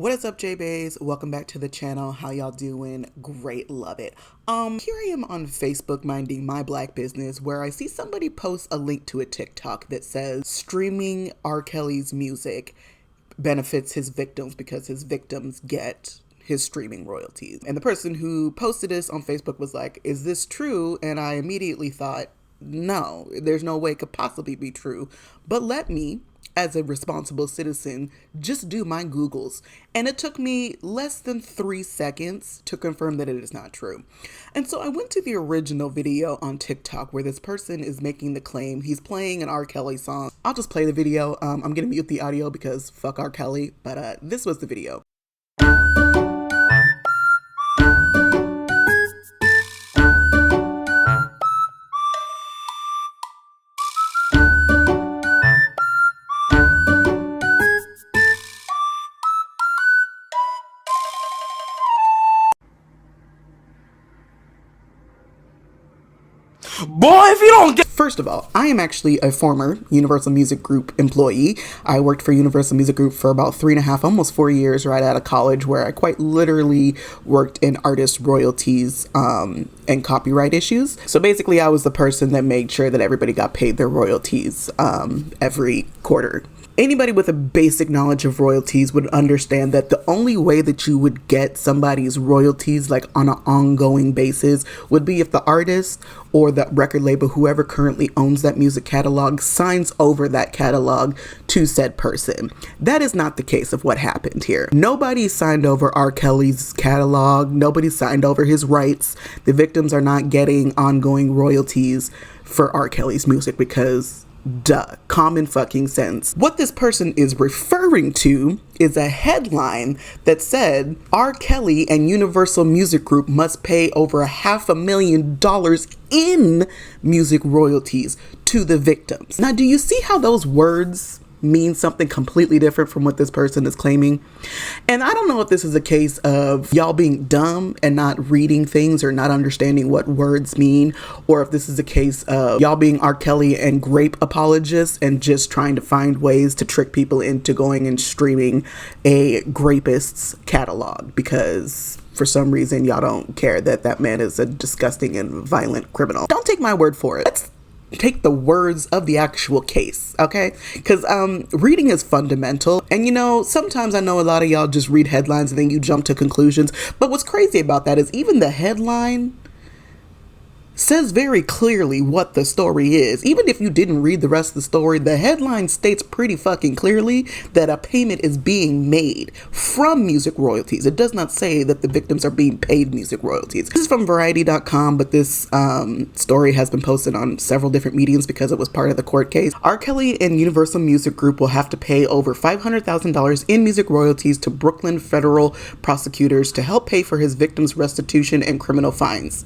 What is up, J-Bays? Welcome back to the channel. How y'all doing? Great, love it. Here I am on Facebook minding my black business where I see somebody post a link to a TikTok that says streaming R. Kelly's music benefits his victims because his victims get his streaming royalties. And the person who posted this on Facebook was like, is this true? And I immediately thought, no, there's no way it could possibly be true. But let me, as a responsible citizen, just do my Googles. And it took me less than 3 seconds to confirm that it is not true. And so I went to the original video on TikTok where this person is making the claim. He's playing an R. Kelly song. I'll just play the video. I'm going to mute the audio because fuck R. Kelly. But this was the video. Boy, if you don't get... First of all, I am actually a former Universal Music Group employee. I worked for Universal Music Group for about 3.5, almost 4 years right out of college, where I quite literally worked in artist royalties and copyright issues. So basically, I was the person that made sure that everybody got paid their royalties every quarter. Anybody with a basic knowledge of royalties would understand that the only way that you would get somebody's royalties like on an ongoing basis would be if the artist or the record label, whoever currently owns that music catalog, signs over that catalog to said person. That is not the case of what happened here. Nobody signed over R. Kelly's catalog. Nobody signed over his rights. The victims are not getting ongoing royalties for R. Kelly's music because duh, common fucking sense. What this person is referring to is a headline that said R. Kelly and Universal Music Group must pay over $500,000 in music royalties to the victims. Now, do you see how those words mean something completely different from what this person is claiming? And I don't know if this is a case of y'all being dumb and not reading things or not understanding what words mean, or if this is a case of y'all being R. Kelly and grape apologists and just trying to find ways to trick people into going and streaming a grapist's catalog because for some reason y'all don't care that that man is a disgusting and violent criminal. Don't take my word for it. Let's take the words of the actual case, okay? Because reading is fundamental. And you know, sometimes I know a lot of y'all just read headlines and then you jump to conclusions. But what's crazy about that is even the headline says very clearly what the story is. Even if you didn't read the rest of the story, the headline states pretty fucking clearly that a payment is being made from music royalties. It does not say that the victims are being paid music royalties. This is from Variety.com, but this story has been posted on several different mediums because it was part of the court case. R. Kelly and Universal Music Group will have to pay over $500,000 in music royalties to Brooklyn federal prosecutors to help pay for his victims' restitution and criminal fines.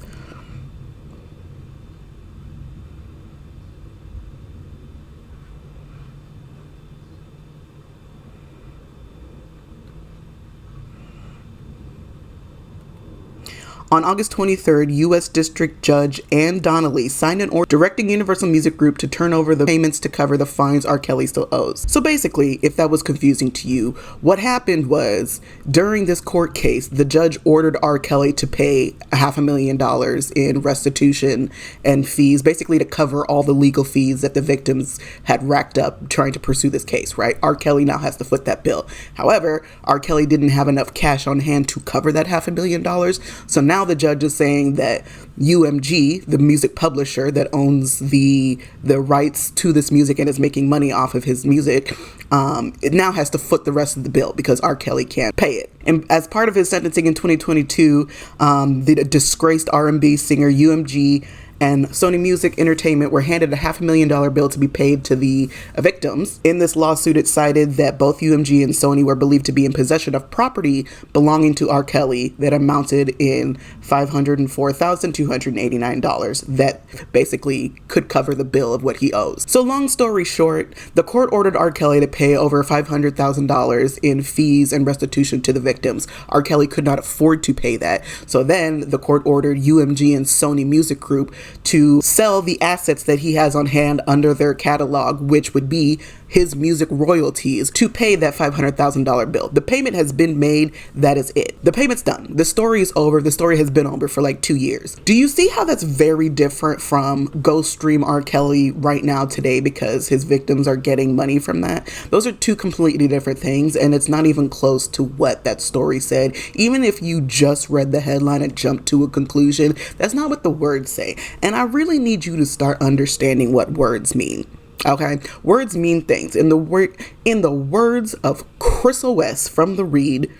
On August 23rd, U.S. District Judge Ann Donnelly signed an order directing Universal Music Group to turn over the payments to cover the fines R. Kelly still owes. So basically, if that was confusing to you, what happened was during this court case, the judge ordered R. Kelly to pay $500,000 in restitution and fees, basically to cover all the legal fees that the victims had racked up trying to pursue this case, right? R. Kelly now has to foot that bill. However, R. Kelly didn't have enough cash on hand to cover that $500,000. So now the judge is saying that UMG, the music publisher that owns the rights to this music and is making money off of his music, it now has to foot the rest of the bill because R. Kelly can't pay it. And as part of his sentencing in 2022, the disgraced R&B singer UMG and Sony Music Entertainment were handed a $500,000 bill to be paid to the victims. In this lawsuit, it cited that both UMG and Sony were believed to be in possession of property belonging to R. Kelly that amounted in $504,289 that basically could cover the bill of what he owes. So long story short, the court ordered R. Kelly to pay over $500,000 in fees and restitution to the victims. R. Kelly could not afford to pay that. So then the court ordered UMG and Sony Music Group to sell the assets that he has on hand under their catalog, which would be his music royalties to pay that $500,000 bill. The payment has been made. That is it. The payment's done. The story is over. The story has been over for like 2 years. Do you see how that's very different from go stream R. Kelly right now today because his victims are getting money from that? Those are two completely different things, and it's not even close to what that story said. Even if you just read the headline and jumped to a conclusion, that's not what the words say. And I really need you to start understanding what words mean. Okay, words mean things. In the words of Crystal West from The Read,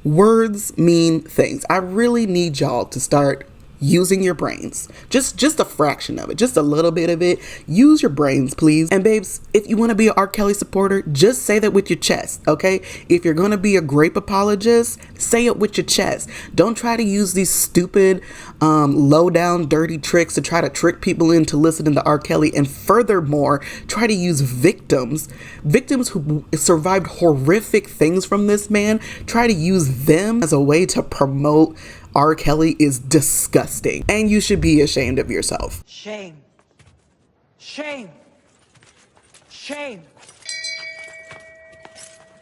words mean things. I really need y'all to start using your brains. Just a fraction of it, just a little bit of it. Use your brains, please. And babes, if you want to be an R. Kelly supporter, just say that with your chest, okay? If you're going to be a grape apologist, say it with your chest. Don't try to use these stupid, low down, dirty tricks to try to trick people into listening to R. Kelly. And furthermore, try to use victims who survived horrific things from this man, try to use them as a way to promote R. Kelly is disgusting, and you should be ashamed of yourself. Shame. Shame. Shame.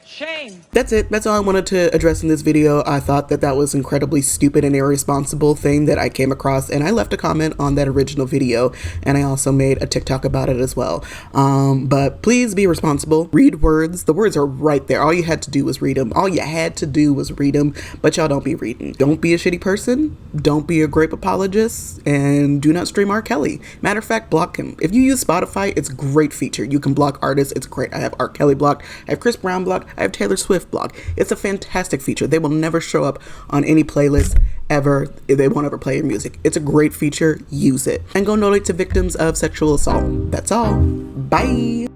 Shame. That's it. That's all I wanted to address in this video. I thought that was incredibly stupid and irresponsible thing that I came across, and I left a comment on that original video, and I also made a TikTok about it as well. But please be responsible. Read words. The words are right there. All you had to do was read them. But y'all don't be reading. Don't be a shitty person. Don't be a grape apologist, and do not stream R. Kelly. Matter of fact, block him. If you use Spotify, it's a great feature. You can block artists. It's great. I have R. Kelly blocked. I have Chris Brown blocked. I have Taylor Swift blocked. It's a fantastic feature. They will never show up on any playlist ever. They won't ever play your music. It's a great feature. Use it. And go donate to victims of sexual assault. That's all. Bye.